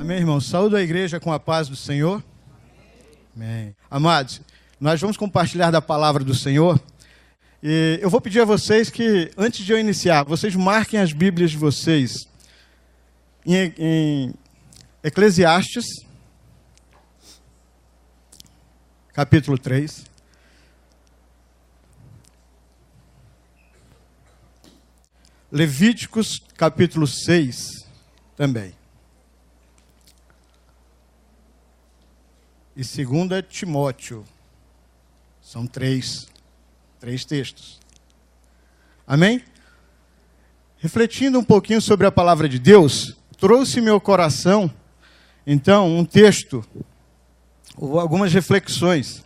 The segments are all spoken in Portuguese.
Amém, irmão? Saúdo a igreja com a paz do Senhor. Amém. Amados, nós vamos compartilhar da palavra do Senhor. E eu vou pedir a vocês que, antes de eu iniciar, vocês marquem as Bíblias de vocês em Eclesiastes, capítulo 3. Levíticos, capítulo 6, também. E 2 Timóteo. São três textos. Amém? Refletindo um pouquinho sobre a palavra de Deus, trouxe meu coração, então, um texto, algumas reflexões.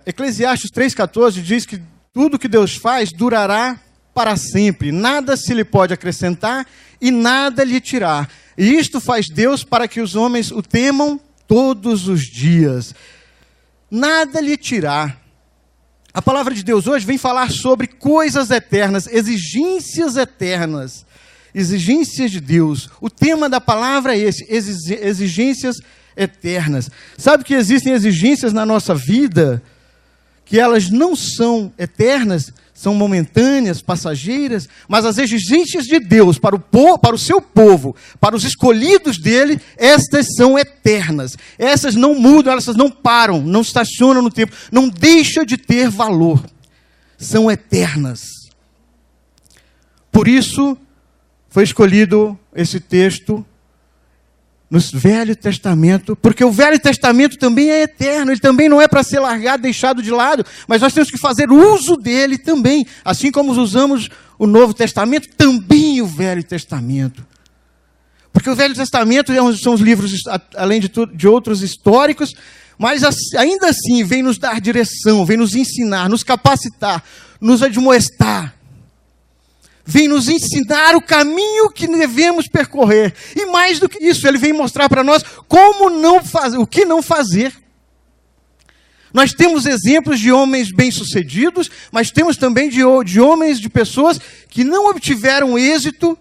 Eclesiastes 3,14 diz que tudo que Deus faz durará para sempre, nada se lhe pode acrescentar e nada lhe tirar. E isto faz Deus para que os homens o temam todos os dias. Nada lhe tirar. A palavra de Deus hoje vem falar sobre coisas eternas, exigências eternas, exigências de Deus. O tema da palavra é esse, exigências eternas. Sabe que existem exigências na nossa vida que elas não são eternas, são momentâneas, passageiras, mas as exigências de Deus para o seu povo, para os escolhidos dele, estas são eternas. Essas não mudam, essas não param, não estacionam no tempo, não deixam de ter valor. São eternas. Por isso, foi escolhido esse texto no Velho Testamento, porque o Velho Testamento também é eterno, ele também não é para ser largado, deixado de lado, mas nós temos que fazer uso dele também, assim como usamos o Novo Testamento, também o Velho Testamento. Porque o Velho Testamento são os livros, além de outros históricos, mas ainda assim vem nos dar direção, vem nos ensinar, nos capacitar, nos admoestar. Vem nos ensinar o caminho que devemos percorrer. E mais do que isso, ele vem mostrar para nós como não fazer, o que não fazer. Nós temos exemplos de homens bem-sucedidos, mas temos também de homens, de pessoas que não obtiveram êxito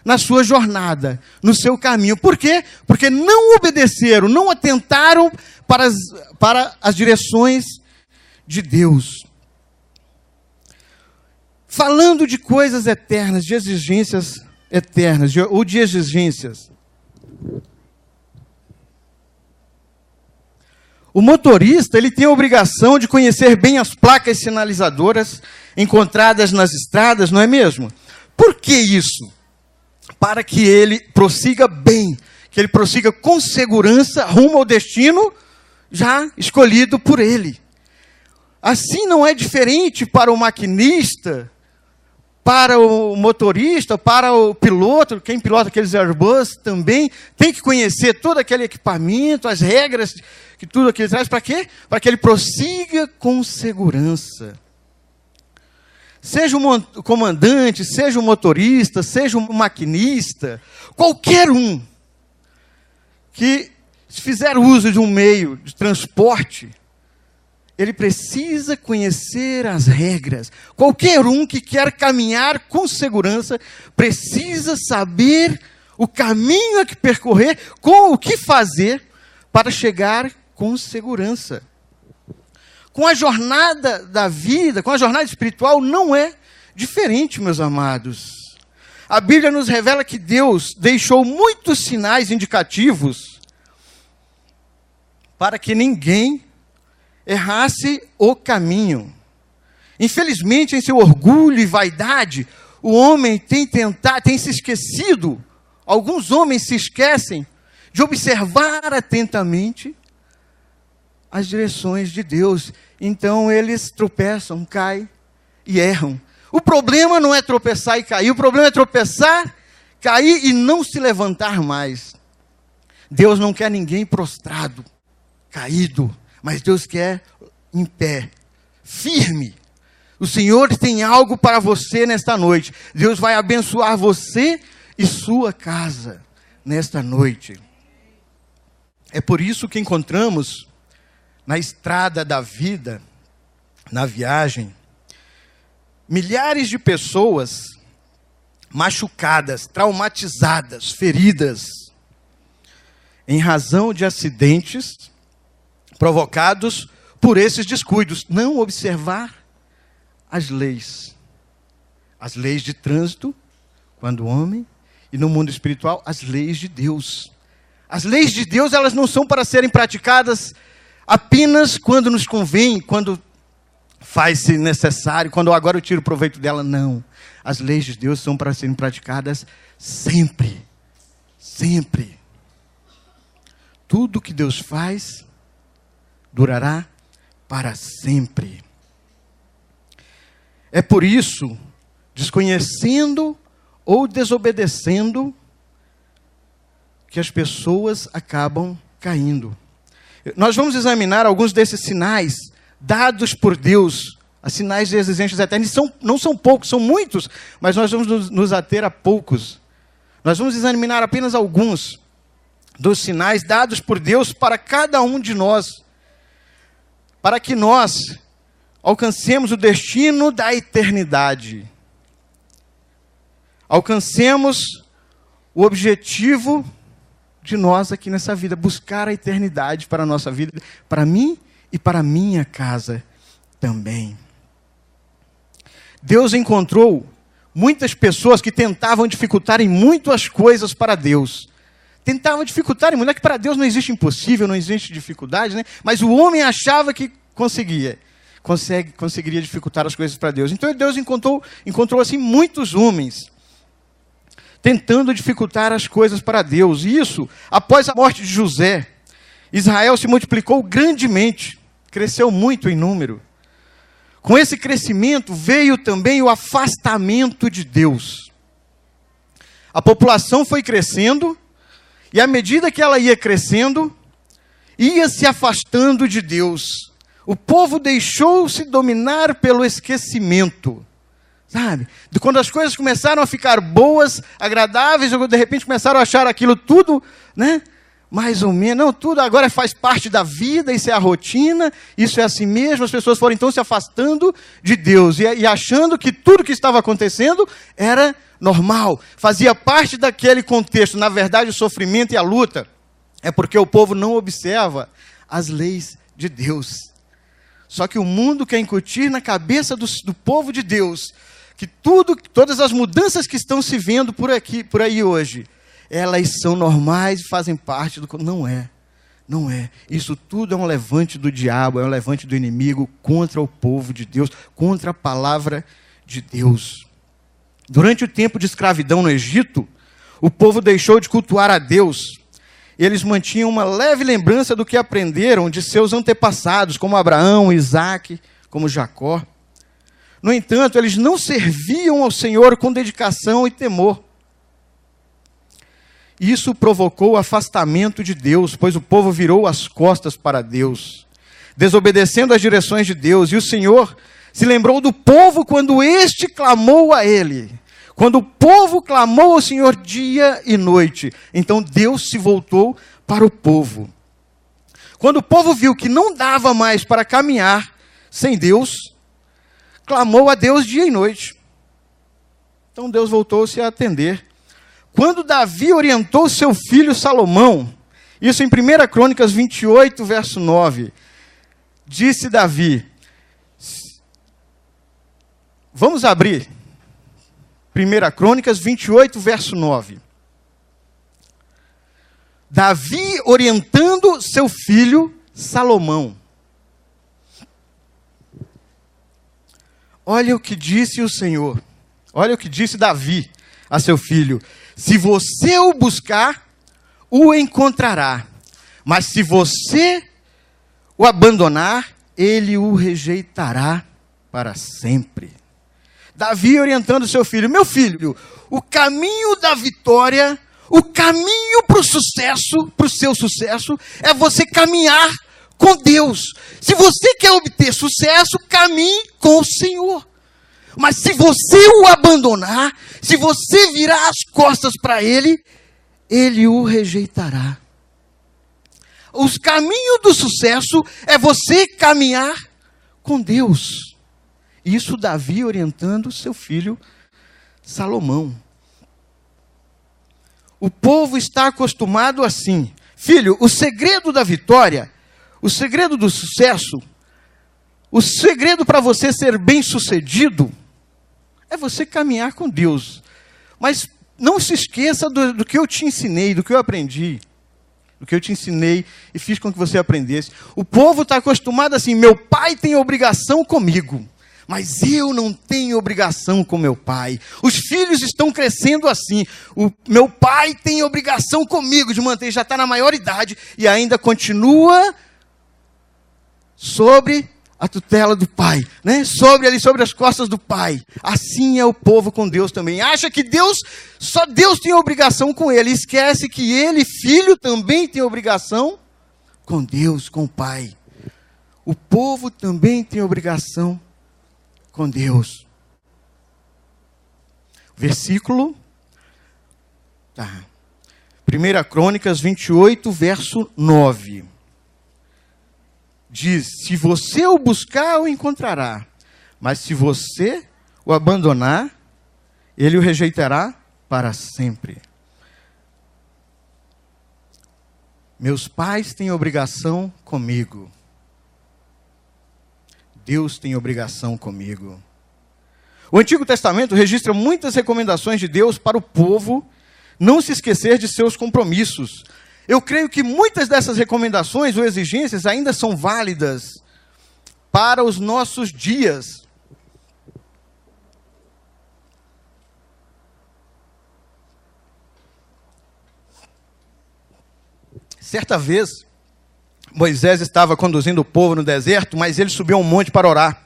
na sua jornada, no seu caminho. Por quê? Porque não obedeceram, não atentaram para as direções de Deus. Falando de coisas eternas, de exigências eternas, ou de exigências. O motorista, ele tem a obrigação de conhecer bem as placas sinalizadoras encontradas nas estradas, não é mesmo? Por que isso? Para que ele prossiga bem, que ele prossiga com segurança rumo ao destino já escolhido por ele. Assim não é diferente para o maquinista, para o motorista, para o piloto, quem pilota aqueles Airbus também, tem que conhecer todo aquele equipamento, as regras que tudo aquilo traz, para quê? Para que ele prossiga com segurança. Seja um comandante, seja um motorista, seja um maquinista, qualquer um que fizer uso de um meio de transporte, ele precisa conhecer as regras. Qualquer um que quer caminhar com segurança precisa saber o caminho a que percorrer, com o que fazer para chegar com segurança. Com a jornada da vida, com a jornada espiritual, não é diferente, meus amados. A Bíblia nos revela que Deus deixou muitos sinais indicativos para que ninguém errasse o caminho. Infelizmente, em seu orgulho e vaidade, o homem tem se esquecido, alguns homens se esquecem de observar atentamente as direções de Deus. Então eles tropeçam, caem e erram. O problema não é tropeçar e cair, o problema é tropeçar, cair e não se levantar mais. Deus não quer ninguém prostrado, caído, mas Deus quer em pé, firme. O Senhor tem algo para você nesta noite. Deus vai abençoar você e sua casa nesta noite. É por isso que encontramos na estrada da vida, na viagem, milhares de pessoas machucadas, traumatizadas, feridas. em razão de acidentes provocados por esses descuidos. Não observar as leis de trânsito, quando homem, e no mundo espiritual, as leis de Deus. As leis de Deus, elas não são para serem praticadas apenas quando nos convém, quando faz-se necessário, quando agora eu tiro proveito dela, não. As leis de Deus são para serem praticadas sempre. Sempre. Tudo que Deus faz durará para sempre. É por isso, desconhecendo ou desobedecendo, que as pessoas acabam caindo. Nós vamos examinar alguns desses sinais dados por Deus, os sinais de existência eterna. Não são poucos, são muitos, mas nós vamos nos ater a poucos. Nós vamos examinar apenas alguns dos sinais dados por Deus para cada um de nós, para que nós alcancemos o destino da eternidade. Alcancemos o objetivo de nós aqui nessa vida, buscar a eternidade para a nossa vida, para mim e para a minha casa também. Deus encontrou muitas pessoas que tentavam dificultarem muito as coisas para Deus. Tentavam dificultarem muito, não é que para Deus não existe impossível, não existe dificuldade, né? Mas o homem achava que conseguiria dificultar as coisas para Deus. Então Deus encontrou assim muitos homens tentando dificultar as coisas para Deus. E isso, após a morte de José, Israel se multiplicou grandemente, cresceu muito em número. Com esse crescimento veio também o afastamento de Deus. A população foi crescendo, e à medida que ela ia crescendo, ia se afastando de Deus. O povo deixou-se dominar pelo esquecimento. Sabe? Quando as coisas começaram a ficar boas, agradáveis, ou de repente começaram a achar aquilo tudo, né? Mais ou menos, não, tudo agora faz parte da vida, isso é a rotina, isso é assim mesmo. As pessoas foram então se afastando de Deus e achando que tudo que estava acontecendo era normal, fazia parte daquele contexto. Na verdade, o sofrimento e a luta é porque o povo não observa as leis de Deus. Só que o mundo quer incutir na cabeça do povo de Deus que todas as mudanças que estão se vendo por aí hoje, elas são normais e fazem parte do... Não é. Não é. Isso tudo é um levante do diabo, é um levante do inimigo contra o povo de Deus, contra a palavra de Deus. Durante o tempo de escravidão no Egito, o povo deixou de cultuar a Deus. Eles mantinham uma leve lembrança do que aprenderam de seus antepassados, como Abraão, Isaac, como Jacó. No entanto, eles não serviam ao Senhor com dedicação e temor. Isso provocou o afastamento de Deus, pois o povo virou as costas para Deus, desobedecendo as direções de Deus. E o Senhor se lembrou do povo quando este clamou a Ele. Quando o povo clamou ao Senhor dia e noite, então Deus se voltou para o povo. Quando o povo viu que não dava mais para caminhar sem Deus, clamou a Deus dia e noite. Então Deus voltou-se a atender. Quando Davi orientou seu filho Salomão, isso em 1 Crônicas 28, verso 9, disse Davi, vamos abrir, 1 Crônicas 28, verso 9. Davi orientando seu filho Salomão. Olha o que disse o Senhor, olha o que disse Davi a seu filho. Se você o buscar, o encontrará. Mas se você o abandonar, ele o rejeitará para sempre. Davi orientando seu filho. Meu filho, o caminho da vitória, o caminho para o sucesso, para o seu sucesso, é você caminhar com Deus. Se você quer obter sucesso, caminhe com o Senhor. Mas se você o abandonar, se você virar as costas para Ele, Ele o rejeitará. Os caminhos do sucesso é você caminhar com Deus. Isso Davi orientando seu filho Salomão. O povo está acostumado assim, Filho, o segredo da vitória, o segredo do sucesso, o segredo para você ser bem-sucedido é você caminhar com Deus. Mas não se esqueça do que eu te ensinei, do que eu aprendi. Do que eu te ensinei e fiz com que você aprendesse. O povo está acostumado assim, meu pai tem obrigação comigo, mas eu não tenho obrigação com meu pai. Os filhos estão crescendo assim, o meu pai tem obrigação comigo de manter, já está na maior idade e ainda continua sobre a tutela do pai, né? Sobre as costas do pai. Assim é o povo com Deus também. Acha que só Deus tem obrigação com ele. Esquece que ele, filho, também tem obrigação com Deus, com o pai. O povo também tem obrigação com Deus. Versículo 1 Crônicas 28, verso 9. Diz, se você o buscar, o encontrará. Mas se você o abandonar, ele o rejeitará para sempre. Meus pais têm obrigação comigo. Deus tem obrigação comigo. O Antigo Testamento registra muitas recomendações de Deus para o povo não se esquecer de seus compromissos. Eu creio que muitas dessas recomendações ou exigências ainda são válidas para os nossos dias. Certa vez, Moisés estava conduzindo o povo no deserto, mas ele subiu a um monte para orar.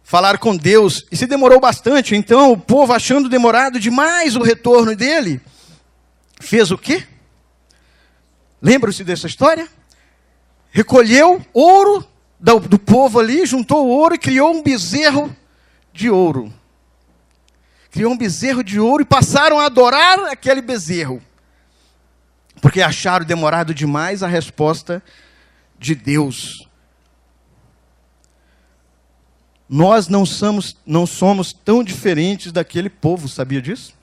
Falar com Deus, e se demorou bastante. Então o povo, achando demorado demais o retorno dele, fez o quê? Lembram-se dessa história? Recolheu ouro do povo ali, juntou o ouro e criou um bezerro de ouro. Criou um bezerro de ouro e passaram a adorar aquele bezerro. Porque acharam demorado demais a resposta de Deus. Nós não somos tão diferentes daquele povo, sabia disso?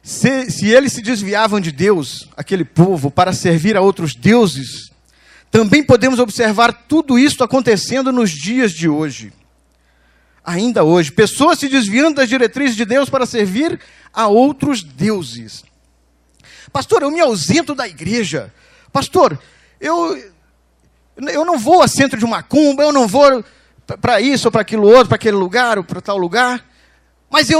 Se eles se desviavam de Deus, aquele povo, para servir a outros deuses, também podemos observar tudo isso acontecendo nos dias de hoje. Ainda hoje, pessoas se desviando das diretrizes de Deus para servir a outros deuses. Pastor, eu me ausento da igreja. Pastor, eu não vou a centro de macumba, eu não vou para isso ou para aquilo outro, para aquele lugar ou para tal lugar. Mas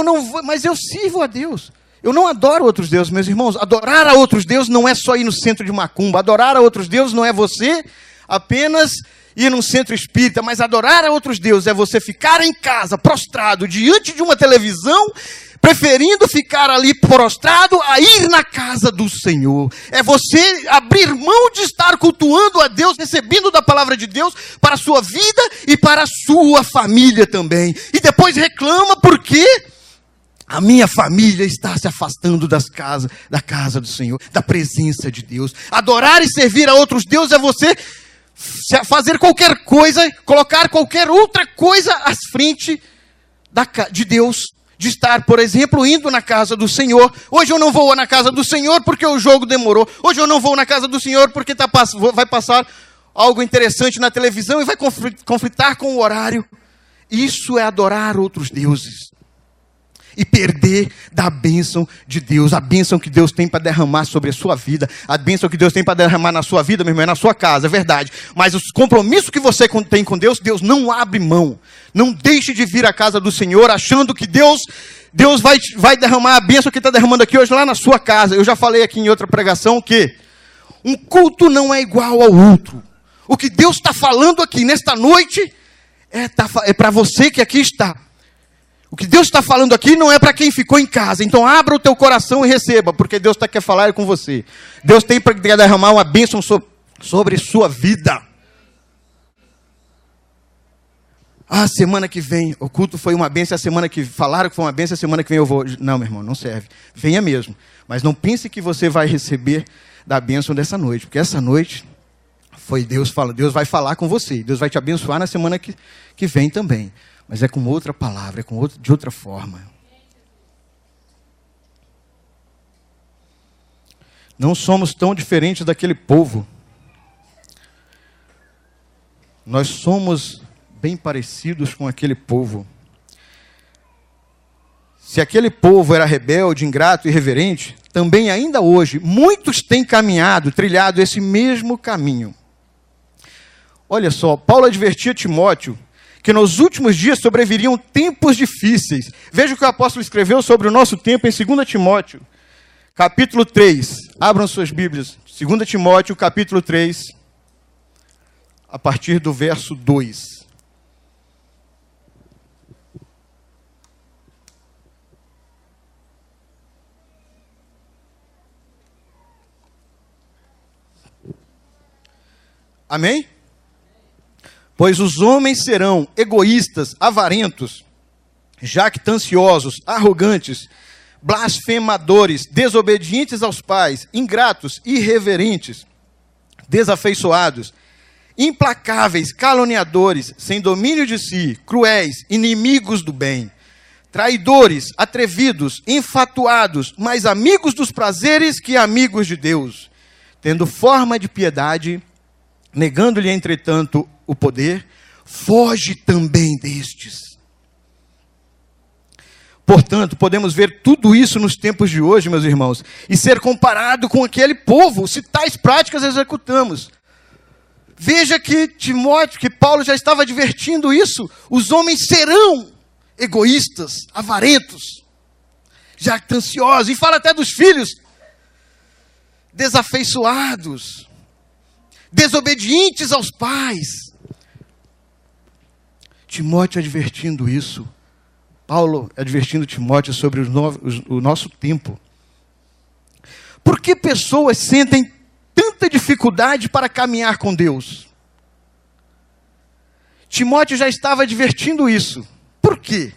eu sirvo a Deus. Eu não adoro outros deuses, meus irmãos. Adorar a outros deuses não é só ir no centro de macumba. Adorar a outros deuses não é você apenas ir num centro espírita. Mas adorar a outros deuses é você ficar em casa, prostrado, diante de uma televisão, preferindo ficar ali prostrado a ir na casa do Senhor. É você abrir mão de estar cultuando a Deus, recebendo da palavra de Deus para a sua vida e para a sua família também. E depois reclama porque a minha família está se afastando da casa do Senhor, da presença de Deus. Adorar e servir a outros deuses é você fazer qualquer coisa, colocar qualquer outra coisa à frente de Deus. De estar, por exemplo, indo na casa do Senhor. Hoje eu não vou na casa do Senhor porque o jogo demorou. Hoje eu não vou na casa do Senhor porque vai passar algo interessante na televisão e vai conflitar com o horário. Isso é adorar outros deuses. E perder da bênção de Deus. A bênção que Deus tem para derramar sobre a sua vida. A bênção que Deus tem para derramar na sua vida, meu irmão, é na sua casa, é verdade. Mas os compromissos que você tem com Deus, Deus não abre mão. Não deixe de vir à casa do Senhor achando que Deus vai derramar a bênção que está derramando aqui hoje lá na sua casa. Eu já falei aqui em outra pregação que um culto não é igual ao outro. O que Deus está falando aqui nesta noite é para você que aqui está. O que Deus está falando aqui não é para quem ficou em casa. Então abra o teu coração e receba, porque Deus quer falar com você. Deus tem para derramar uma bênção sobre sua vida. A semana que vem, o culto foi uma bênção, a semana que falaram que foi uma bênção, a semana que vem eu vou. Não, meu irmão, não serve. Venha mesmo. Mas não pense que você vai receber da bênção dessa noite, porque essa noite foi Deus falando. Deus vai falar com você. Deus vai te abençoar na semana que vem também. Mas é com outra palavra, de outra forma. Não somos tão diferentes daquele povo. Nós somos bem parecidos com aquele povo. Se aquele povo era rebelde, ingrato e irreverente, também ainda hoje, muitos têm trilhado esse mesmo caminho. Olha só, Paulo advertia Timóteo que nos últimos dias sobreviriam tempos difíceis. Veja o que o apóstolo escreveu sobre o nosso tempo em 2 Timóteo, capítulo 3. Abram suas Bíblias. 2 Timóteo, capítulo 3, a partir do verso 2. Amém? Pois os homens serão egoístas, avarentos, jactanciosos, arrogantes, blasfemadores, desobedientes aos pais, ingratos, irreverentes, desafeiçoados, implacáveis, caluniadores, sem domínio de si, cruéis, inimigos do bem, traidores, atrevidos, enfatuados, mais amigos dos prazeres que amigos de Deus, tendo forma de piedade, negando-lhe, entretanto, o poder, foge também destes. Portanto, podemos ver tudo isso nos tempos de hoje, meus irmãos, e ser comparado com aquele povo, se tais práticas executamos. Veja que Paulo já estava advertindo isso, os homens serão egoístas, avarentos, jactanciosos, e fala até dos filhos, desafeiçoados, desobedientes aos pais. Timóteo advertindo isso. Paulo advertindo Timóteo sobre o nosso tempo. Por que pessoas sentem tanta dificuldade para caminhar com Deus? Timóteo já estava advertindo isso. Por quê?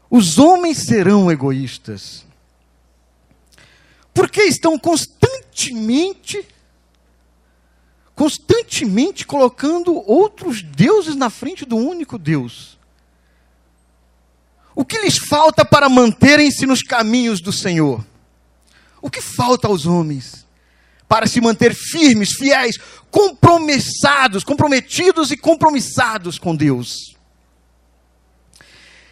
Os homens serão egoístas. Porque estão constantemente colocando outros deuses na frente do único Deus. O que lhes falta para manterem-se nos caminhos do Senhor? O que falta aos homens para se manter firmes, fiéis, comprometidos e compromissados com Deus?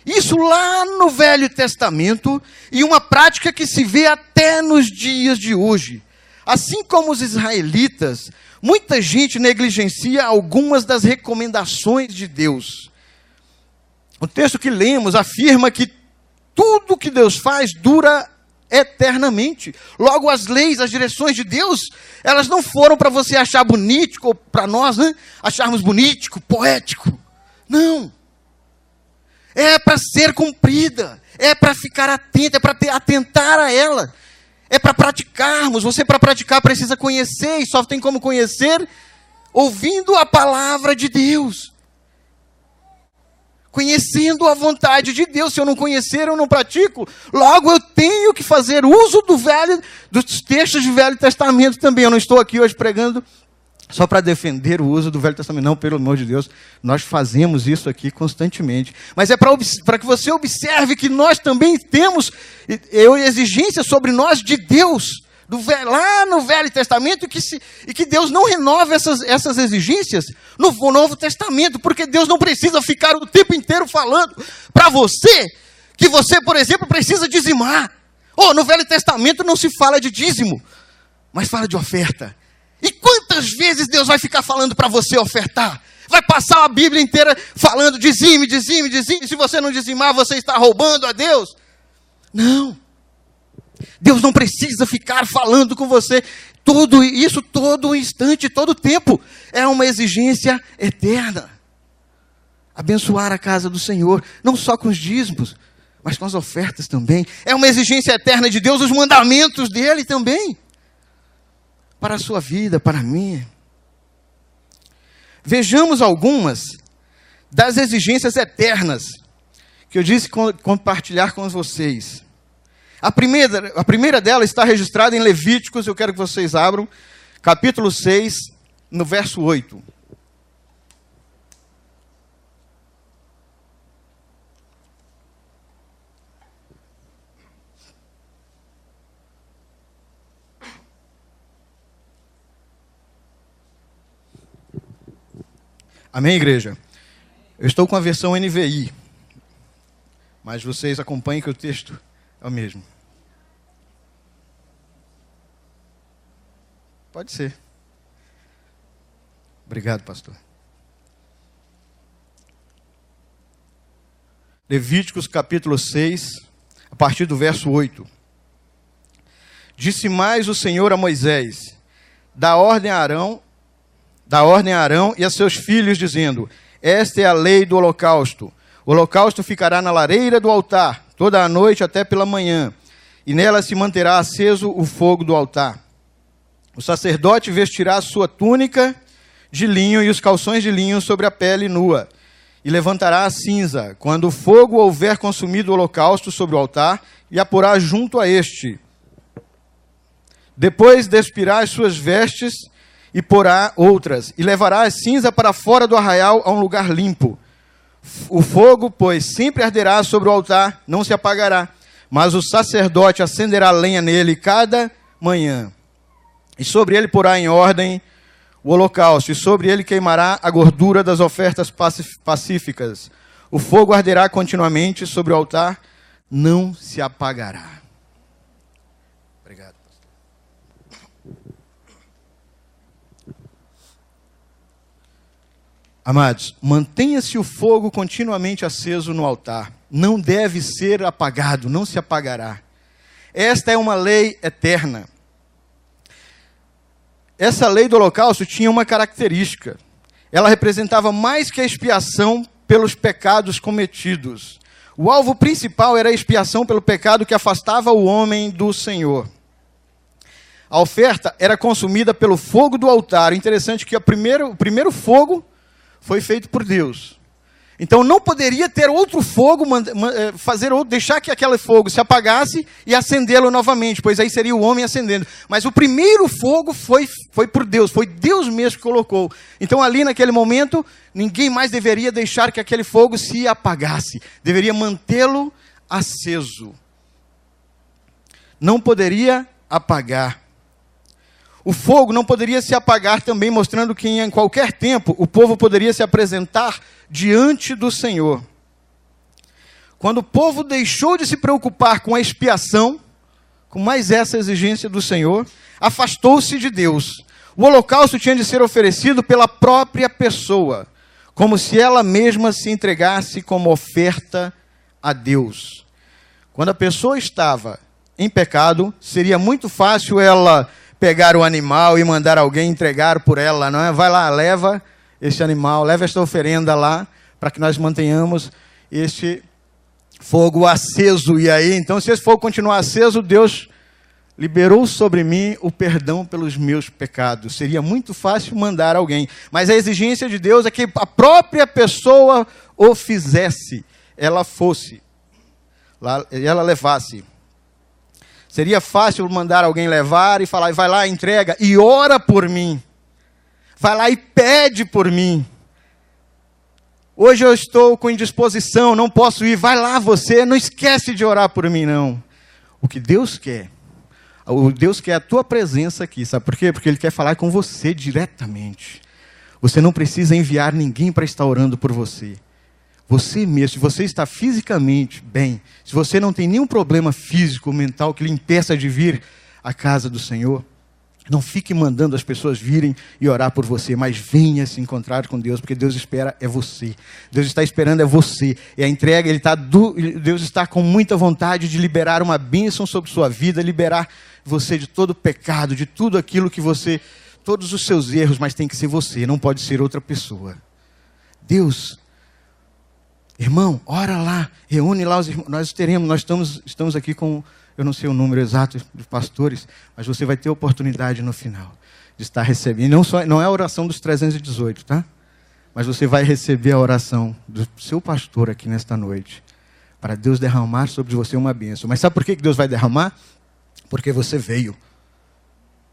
Isso lá no Velho Testamento, e uma prática que se vê até nos dias de hoje. Assim como os israelitas, muita gente negligencia algumas das recomendações de Deus. O texto que lemos afirma que tudo que Deus faz dura eternamente. Logo, as leis, as direções de Deus, elas não foram para você achar bonito, ou para nós, né, acharmos bonito, poético. Não. É para ser cumprida, é para ficar atento, é para atentar a ela. É para praticarmos. Você, para praticar, precisa conhecer, e só tem como conhecer ouvindo a palavra de Deus. Conhecendo a vontade de Deus. Se eu não conhecer, eu não pratico. Logo, eu tenho que fazer uso dos textos do Velho Testamento também. Eu não estou aqui hoje pregando só para defender o uso do Velho Testamento. Não, pelo amor de Deus. Nós fazemos isso aqui constantemente. Mas é para que você observe que nós também temos exigências sobre nós de Deus. Lá no Velho Testamento, e que Deus não renova essas exigências no Novo Testamento, porque Deus não precisa ficar o tempo inteiro falando para você que você, por exemplo, precisa dizimar. No Velho Testamento não se fala de dízimo, mas fala de oferta. E quantas vezes Deus vai ficar falando para você ofertar? Vai passar a Bíblia inteira falando dizime, dizime, dizime. Se você não dizimar, você está roubando a Deus. Não. Deus não precisa ficar falando com você tudo isso, todo instante, todo tempo. É uma exigência eterna. Abençoar a casa do Senhor, não só com os dízimos, mas com as ofertas também. É uma exigência eterna de Deus, os mandamentos dele também. Para a sua vida, para a minha. Vejamos algumas das exigências eternas que eu disse compartilhar com vocês. A primeira delas está registrada em Levíticos, eu quero que vocês abram, capítulo 6, no verso 8. Amém, igreja? Eu estou com a versão NVI, mas vocês acompanhem que o texto é o mesmo. Pode ser. Obrigado, pastor. Levíticos capítulo 6, a partir do verso 8. Disse mais o Senhor a Moisés: dá ordem a Arão e a seus filhos, dizendo: esta é a lei do holocausto. O holocausto ficará na lareira do altar, toda a noite até pela manhã, e nela se manterá aceso o fogo do altar. O sacerdote vestirá a sua túnica de linho e os calções de linho sobre a pele nua, e levantará a cinza, quando o fogo houver consumido o holocausto sobre o altar, e a porá junto a este. Depois despirá as suas vestes, e porá outras, e levará a cinza para fora do arraial a um lugar limpo. O fogo, pois, sempre arderá sobre o altar, não se apagará, mas o sacerdote acenderá lenha nele cada manhã. E sobre ele porá em ordem o holocausto, e sobre ele queimará a gordura das ofertas pacíficas. O fogo arderá continuamente sobre o altar, não se apagará. Obrigado, pastor. Amados, mantenha-se o fogo continuamente aceso no altar. Não deve ser apagado, não se apagará. Esta é uma lei eterna. Essa lei do holocausto tinha uma característica. Ela representava mais que a expiação pelos pecados cometidos. O alvo principal era a expiação pelo pecado que afastava o homem do Senhor. A oferta era consumida pelo fogo do altar. Interessante que o primeiro fogo foi feito por Deus. Então não poderia ter outro fogo, deixar que aquele fogo se apagasse e acendê-lo novamente, pois aí seria o homem acendendo. Mas o primeiro fogo foi por Deus, foi Deus mesmo que colocou. Então ali naquele momento, ninguém mais deveria deixar que aquele fogo se apagasse. Deveria mantê-lo aceso. Não poderia apagar. O fogo não poderia se apagar também, mostrando que em qualquer tempo o povo poderia se apresentar diante do Senhor. Quando o povo deixou de se preocupar com a expiação, com mais essa exigência do Senhor, afastou-se de Deus. O holocausto tinha de ser oferecido pela própria pessoa, como se ela mesma se entregasse como oferta a Deus. Quando a pessoa estava em pecado, seria muito fácil ela pegar o animal e mandar alguém entregar por ela, não é? Vai lá, leva este animal, leva esta oferenda lá, para que nós mantenhamos este fogo aceso. E aí, então, se esse fogo continuar aceso, Deus liberou sobre mim o perdão pelos meus pecados. Seria muito fácil mandar alguém. Mas a exigência de Deus é que a própria pessoa o fizesse, ela fosse, ela levasse. Seria fácil mandar alguém levar e falar, vai lá, entrega e ora por mim. Vai lá e pede por mim. Hoje eu estou com indisposição, não posso ir. Vai lá você, não esquece de orar por mim, não. O que Deus quer a tua presença aqui, sabe por quê? Porque Ele quer falar com você diretamente. Você não precisa enviar ninguém para estar orando por você. Você mesmo, se você está fisicamente bem, se você não tem nenhum problema físico, mental que lhe impeça de vir à casa do Senhor, não fique mandando as pessoas virem e orar por você, mas venha se encontrar com Deus, porque Deus espera é você. Deus está esperando é você. E a entrega, Deus está com muita vontade de liberar uma bênção sobre sua vida, liberar você de todo pecado, de tudo aquilo que você, todos os seus erros, mas tem que ser você, não pode ser outra pessoa. Deus, irmão, ora lá, reúne lá os irmãos, nós estamos aqui com, eu não sei o número exato de pastores, mas você vai ter oportunidade no final de estar recebendo. Não é a oração dos 318, tá? Mas você vai receber a oração do seu pastor aqui nesta noite, para Deus derramar sobre você uma bênção. Mas sabe por que Deus vai derramar? Porque você veio.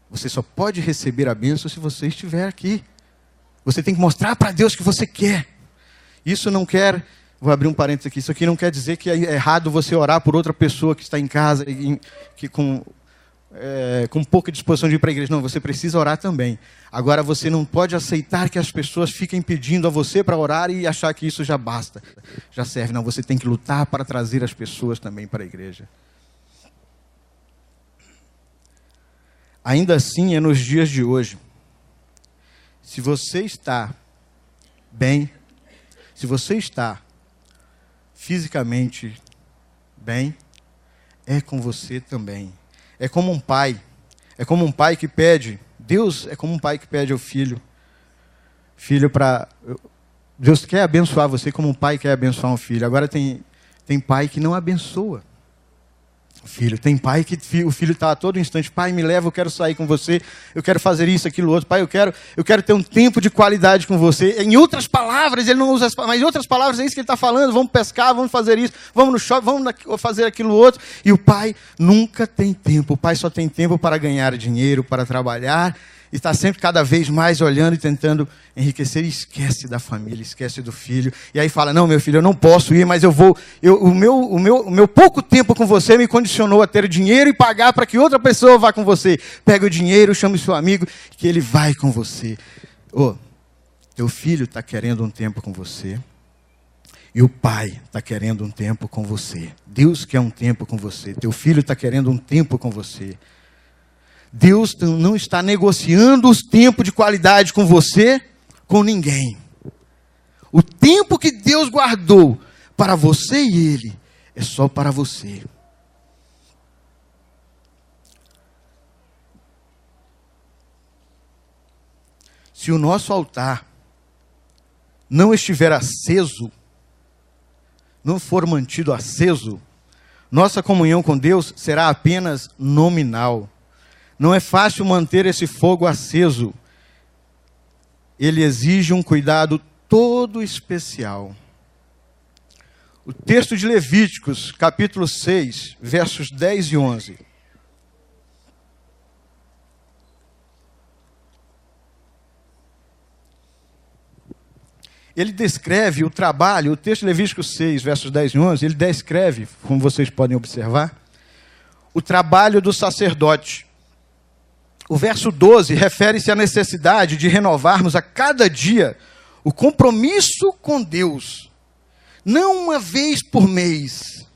Você só pode receber a bênção se você estiver aqui. Você tem que mostrar para Deus que você quer. Isso não quer... Vou abrir um parênteses aqui. Isso aqui não quer dizer que é errado você orar por outra pessoa que está em casa, com pouca disposição de ir para a igreja. Não, você precisa orar também. Agora, você não pode aceitar que as pessoas fiquem pedindo a você para orar e achar que isso já basta, já serve. Não, você tem que lutar para trazer as pessoas também para a igreja. Ainda assim, é nos dias de hoje. Se você está bem, se você está fisicamente bem, é com você também. É como um pai que pede, Deus é como um pai que pede ao filho para... Deus quer abençoar você como um pai quer abençoar um filho. Agora tem pai que não abençoa o filho. Tem pai que o filho está a todo instante, pai, me leva, eu quero sair com você, eu quero fazer isso, aquilo, outro. Pai, eu quero ter um tempo de qualidade com você. Em outras palavras, ele não usa as palavras, mas em outras palavras é isso que ele está falando, vamos pescar, vamos fazer isso, vamos no shopping, vamos fazer aquilo, outro. E o pai nunca tem tempo, o pai só tem tempo para ganhar dinheiro, para trabalhar, e está sempre cada vez mais olhando e tentando enriquecer, e esquece da família, esquece do filho. E aí fala, não, meu filho, eu não posso ir, mas eu vou. O meu pouco tempo com você me condicionou a ter dinheiro e pagar para que outra pessoa vá com você. Pega o dinheiro, chama o seu amigo, que ele vai com você. Teu filho está querendo um tempo com você. E o pai está querendo um tempo com você. Deus quer um tempo com você. Teu filho está querendo um tempo com você. Deus não está negociando os tempos de qualidade com você, com ninguém. O tempo que Deus guardou para você e Ele é só para você. Se o nosso altar não estiver aceso, não for mantido aceso, nossa comunhão com Deus será apenas nominal. Não é fácil manter esse fogo aceso. Ele exige um cuidado todo especial. O texto de Levíticos, capítulo 6, versos 10 e 11. Ele descreve o trabalho, o texto de Levíticos 6, versos 10 e 11, ele descreve, como vocês podem observar, o trabalho do sacerdote. O verso 12 refere-se à necessidade de renovarmos a cada dia o compromisso com Deus. Não uma vez por mês.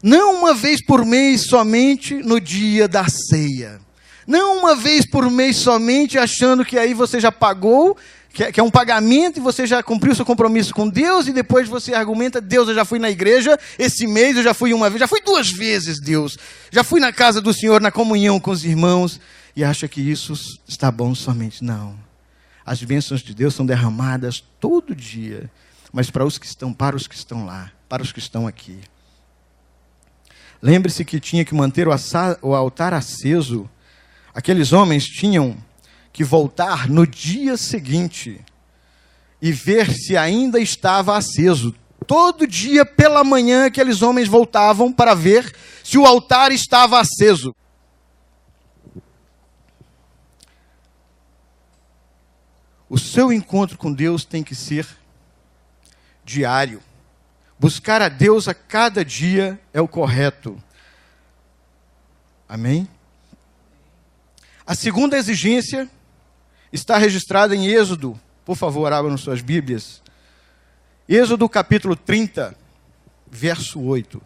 Não uma vez por mês somente no dia da ceia. Não uma vez por mês somente achando que aí você já pagou, que é um pagamento e você já cumpriu seu compromisso com Deus e depois você argumenta, Deus, eu já fui na igreja, esse mês eu já fui uma vez, já fui 2 vezes, Deus. Já fui na casa do Senhor, na comunhão com os irmãos. E acha que isso está bom somente. Não. As bênçãos de Deus são derramadas todo dia. Mas para os que estão lá, para os que estão aqui. Lembre-se que tinha que manter o altar aceso. Aqueles homens tinham que voltar no dia seguinte e ver se ainda estava aceso. Todo dia pela manhã aqueles homens voltavam para ver se o altar estava aceso. O seu encontro com Deus tem que ser diário. Buscar a Deus a cada dia é o correto. Amém? A segunda exigência está registrada em Êxodo. Por favor, abram suas Bíblias. Êxodo capítulo 30, verso 8.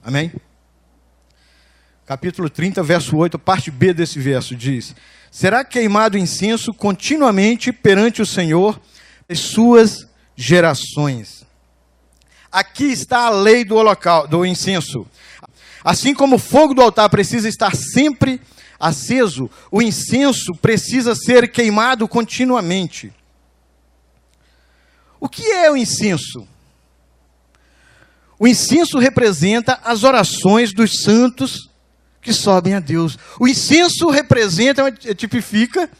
Amém? Capítulo 30, verso 8, parte B desse verso diz: será queimado incenso continuamente perante o Senhor as suas gerações. Aqui está a lei do incenso. Assim como o fogo do altar precisa estar sempre aceso, o incenso precisa ser queimado continuamente. O que é o incenso? O incenso representa as orações dos santos que sobem a Deus. O incenso tipifica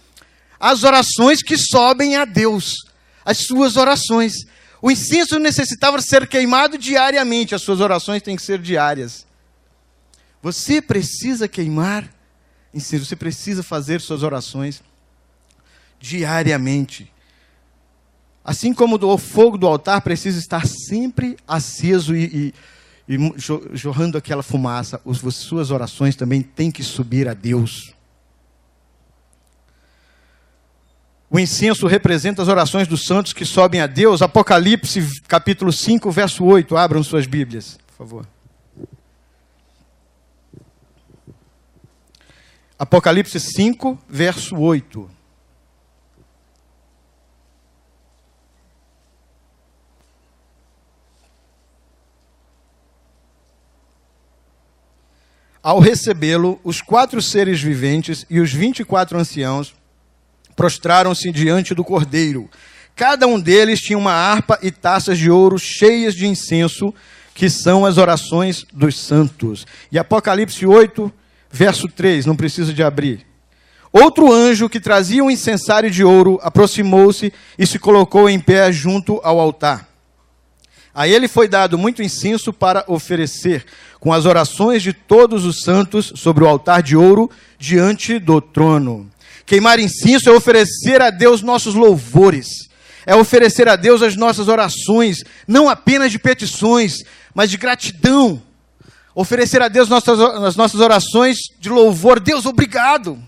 as orações que sobem a Deus, as suas orações. O incenso necessitava ser queimado diariamente, as suas orações têm que ser diárias. Você precisa queimar incenso, você precisa fazer suas orações diariamente. Assim como o fogo do altar precisa estar sempre aceso e jorrando aquela fumaça, as suas orações também têm que subir a Deus. O incenso representa as orações dos santos que sobem a Deus. Apocalipse, capítulo 5, verso 8. Abram suas Bíblias, por favor. Apocalipse 5, verso 8. Ao recebê-lo, os 4 seres viventes e os 24 anciãos prostraram-se diante do Cordeiro. Cada um deles tinha uma harpa e taças de ouro cheias de incenso, que são as orações dos santos. E Apocalipse 8, verso 3, não precisa de abrir. Outro anjo que trazia um incensário de ouro aproximou-se e se colocou em pé junto ao altar. A ele foi dado muito incenso para oferecer, com as orações de todos os santos sobre o altar de ouro diante do trono. Queimar incenso é oferecer a Deus nossos louvores, é oferecer a Deus as nossas orações, não apenas de petições, mas de gratidão. Oferecer a Deus as nossas orações de louvor. Deus, obrigado.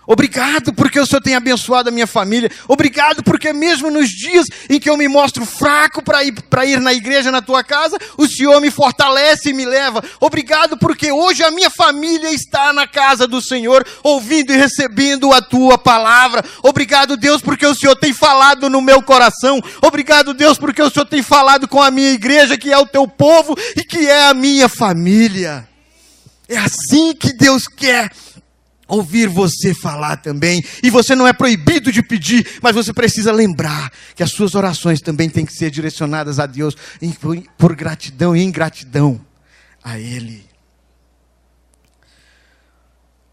Obrigado porque o Senhor tem abençoado a minha família. Obrigado porque mesmo nos dias em que eu me mostro fraco para ir na igreja, na tua casa, o Senhor me fortalece e me leva. Obrigado porque hoje a minha família está na casa do Senhor, ouvindo e recebendo a tua palavra. Obrigado, Deus, porque o Senhor tem falado no meu coração. Obrigado, Deus, porque o Senhor tem falado com a minha igreja, que é o teu povo e que é a minha família. É assim que Deus quer ouvir você falar também. E você não é proibido de pedir, mas você precisa lembrar que as suas orações também têm que ser direcionadas a Deus por gratidão e ingratidão a Ele.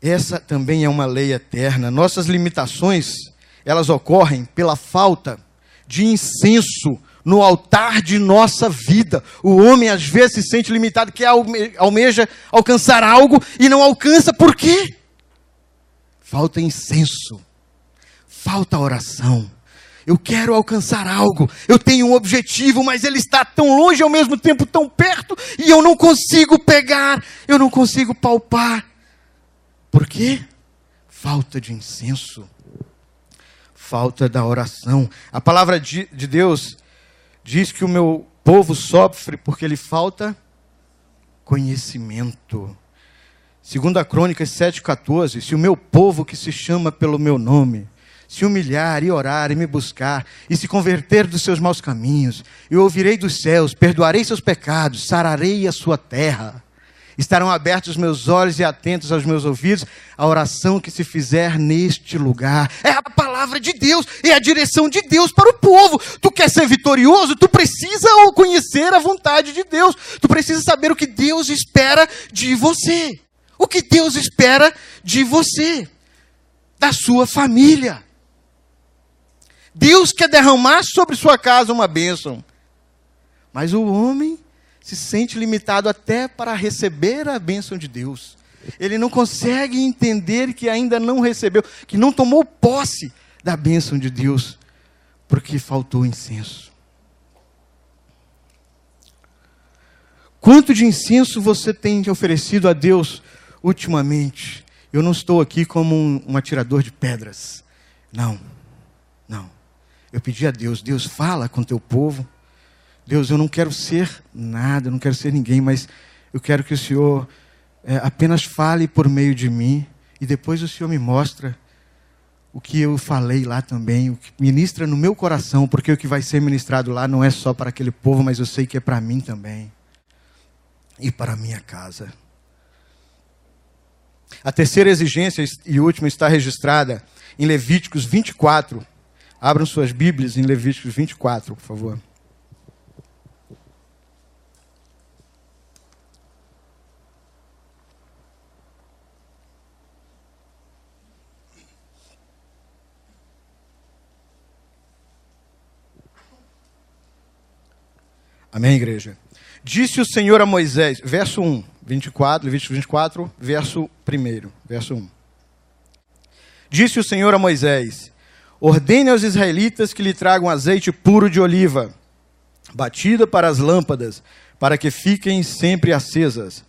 Essa também é uma lei eterna. Nossas limitações, elas ocorrem pela falta de incenso no altar de nossa vida. O homem às vezes se sente limitado, que almeja alcançar algo e não alcança. Por quê? Falta incenso, falta oração. Eu quero alcançar algo, eu tenho um objetivo, mas ele está tão longe e ao mesmo tempo tão perto, e eu não consigo pegar, eu não consigo palpar. Por quê? Falta de incenso, falta da oração. A palavra de Deus diz que o meu povo sofre porque lhe falta conhecimento. 2 Crônicas 7,14, se o meu povo que se chama pelo meu nome, se humilhar e orar e me buscar, e se converter dos seus maus caminhos, eu ouvirei dos céus, perdoarei seus pecados, sararei a sua terra. Estarão abertos os meus olhos e atentos aos meus ouvidos, a oração que se fizer neste lugar. É a palavra de Deus, é a direção de Deus para o povo. Tu quer ser vitorioso? Tu precisa conhecer a vontade de Deus. Tu precisa saber o que Deus espera de você. O que Deus espera de você, da sua família. Deus quer derramar sobre sua casa uma bênção, mas o homem se sente limitado até para receber a bênção de Deus. Ele não consegue entender que ainda não recebeu, que não tomou posse da bênção de Deus, porque faltou incenso. Quanto de incenso você tem oferecido a Deus ultimamente? Eu não estou aqui como um atirador de pedras. Não. Eu pedi a Deus, Deus, fala com teu povo. Deus, eu não quero ser nada, eu não quero ser ninguém, mas eu quero que o Senhor apenas fale por meio de mim, e depois o Senhor me mostra o que eu falei lá também, o que ministra no meu coração, porque o que vai ser ministrado lá não é só para aquele povo, mas eu sei que é para mim também, e para a minha casa. A terceira exigência e última está registrada em Levíticos 24. Abram suas Bíblias em Levíticos 24, por favor. Amém, igreja? Disse o Senhor a Moisés, verso 1, 24, Levítico 24, verso 1, verso 1. Disse o Senhor a Moisés, ordene aos israelitas que lhe tragam azeite puro de oliva, batida para as lâmpadas, para que fiquem sempre acesas.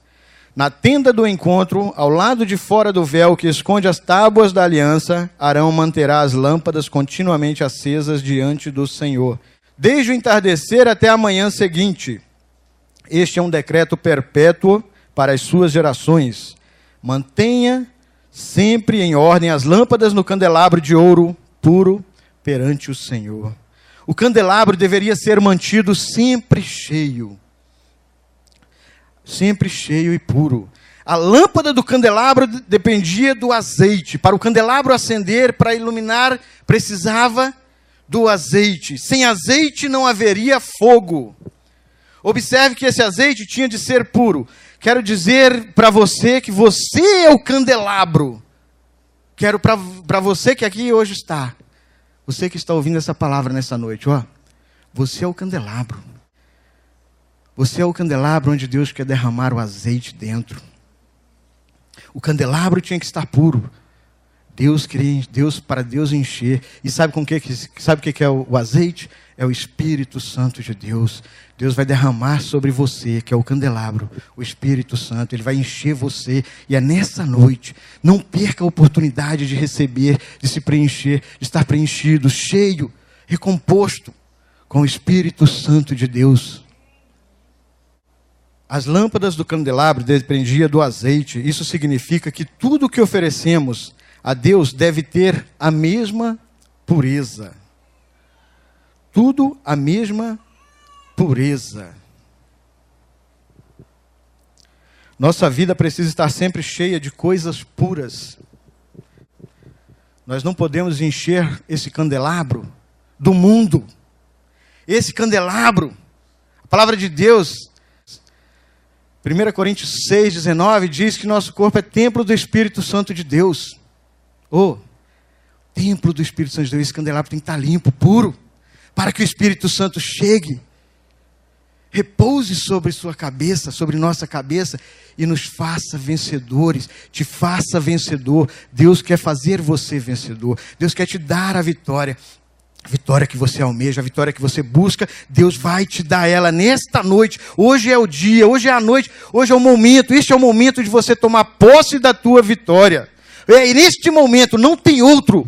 Na tenda do encontro, ao lado de fora do véu que esconde as tábuas da aliança, Arão manterá as lâmpadas continuamente acesas diante do Senhor, desde o entardecer até a manhã seguinte. Este é um decreto perpétuo para as suas gerações. Mantenha sempre em ordem as lâmpadas no candelabro de ouro puro perante o Senhor. O candelabro deveria ser mantido sempre cheio e puro. A lâmpada do candelabro dependia do azeite. Para o candelabro acender, para iluminar, precisava do azeite. Sem azeite não haveria fogo. Observe que esse azeite tinha de ser puro. Quero dizer para você que você é o candelabro. Quero para você que aqui hoje está. Você que está ouvindo essa palavra nessa noite. Você é o candelabro. Você é o candelabro onde Deus quer derramar o azeite dentro. O candelabro tinha que estar puro. Para Deus encher. E sabe o que é o azeite? É o Espírito Santo de Deus. Deus vai derramar sobre você, que é o candelabro, o Espírito Santo. Ele vai encher você. E é nessa noite, não perca a oportunidade de receber, de se preencher, de estar preenchido, cheio, recomposto com o Espírito Santo de Deus. As lâmpadas do candelabro dependiam do azeite. Isso significa que tudo o que oferecemos a Deus deve ter a mesma pureza. Tudo a mesma pureza. Nossa vida precisa estar sempre cheia de coisas puras. Nós não podemos encher esse candelabro do mundo. Esse candelabro, a palavra de Deus, 1 Coríntios 6,19, diz que nosso corpo é templo do Espírito Santo de Deus. Templo do Espírito Santo de Deus. Esse candelabro tem que estar limpo, puro, para que o Espírito Santo chegue, repouse sobre sua cabeça, sobre nossa cabeça, e nos faça vencedores, te faça vencedor. Deus quer fazer você vencedor. Deus quer te dar a vitória que você almeja, a vitória que você busca. Deus vai te dar ela nesta noite. Hoje é o dia, hoje é a noite, hoje é o momento. Este é o momento de você tomar posse da tua vitória. E neste momento, não tem outro.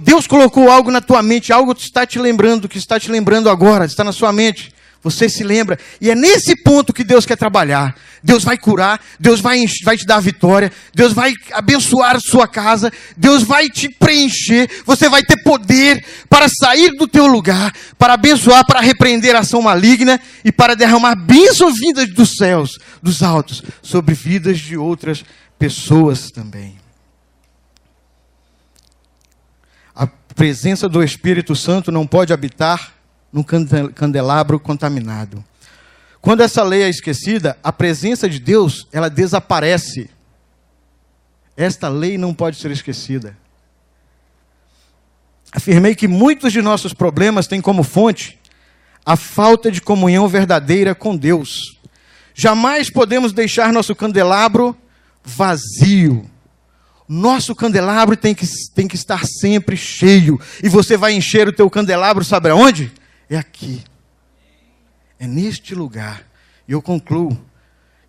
Deus colocou algo na tua mente, algo que está te lembrando agora, está na sua mente. Você se lembra. E é nesse ponto que Deus quer trabalhar. Deus vai curar, Deus vai te dar a vitória, Deus vai abençoar a sua casa, Deus vai te preencher, você vai ter poder para sair do teu lugar, para abençoar, para repreender a ação maligna e para derramar bênçãos vindas dos céus, dos altos, sobre vidas de outras pessoas também. A presença do Espírito Santo não pode habitar num candelabro contaminado. Quando essa lei é esquecida, a presença de Deus, ela desaparece. Esta lei não pode ser esquecida. Afirmei que muitos de nossos problemas têm como fonte a falta de comunhão verdadeira com Deus. Jamais podemos deixar nosso candelabro vazio. Nosso candelabro tem que estar sempre cheio. E você vai encher o teu candelabro, sabe aonde? É aqui. É neste lugar. E eu concluo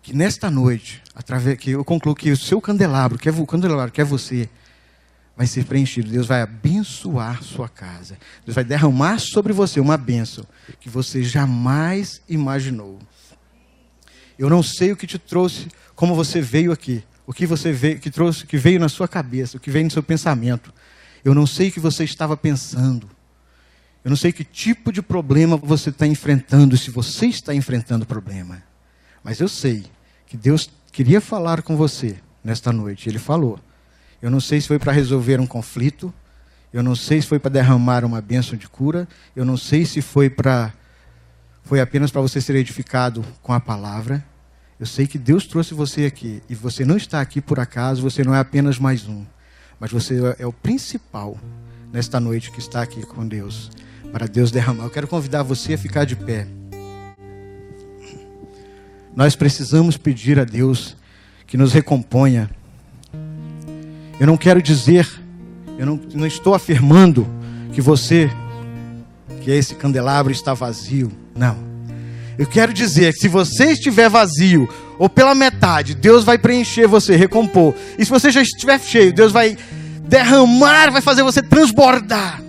que nesta noite, que o seu candelabro, que é você, vai ser preenchido. Deus vai abençoar sua casa. Deus vai derramar sobre você uma bênção que você jamais imaginou. Eu não sei o que te trouxe, como você veio aqui. O que você veio, que veio na sua cabeça, o que veio no seu pensamento. Eu não sei o que você estava pensando. Eu não sei que tipo de problema você está enfrentando, se você está enfrentando problema. Mas eu sei que Deus queria falar com você nesta noite. Ele falou. Eu não sei se foi para resolver um conflito. Eu não sei se foi para derramar uma bênção de cura. Eu não sei se foi apenas para você ser edificado com a palavra. Eu sei que Deus trouxe você aqui. E você não está aqui por acaso. Você não é apenas mais um. Mas você é o principal nesta noite que está aqui com Deus. Para Deus derramar. Eu quero convidar você a ficar de pé. nós precisamos pedir a Deus que nos recomponha. Eu não quero dizer, eu não estou afirmando que esse candelabro está vazio. Não. Eu quero dizer que se você estiver vazio, ou pela metade, Deus vai preencher você, recompor. E se você já estiver cheio, Deus vai derramar, vai fazer você transbordar.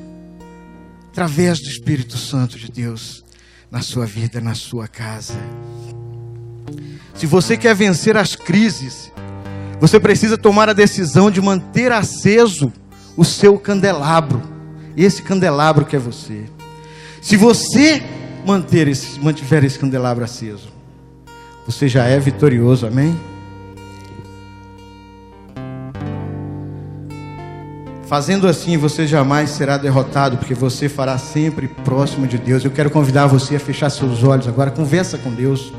Através do Espírito Santo de Deus, na sua vida, na sua casa. Se você quer vencer as crises, você precisa tomar a decisão de manter aceso o seu candelabro. Esse candelabro que é você. Se você mantiver esse candelabro aceso, você já é vitorioso, amém? Fazendo assim, você jamais será derrotado, porque você fará sempre próximo de Deus. Eu quero convidar você a fechar seus olhos agora, conversa com Deus.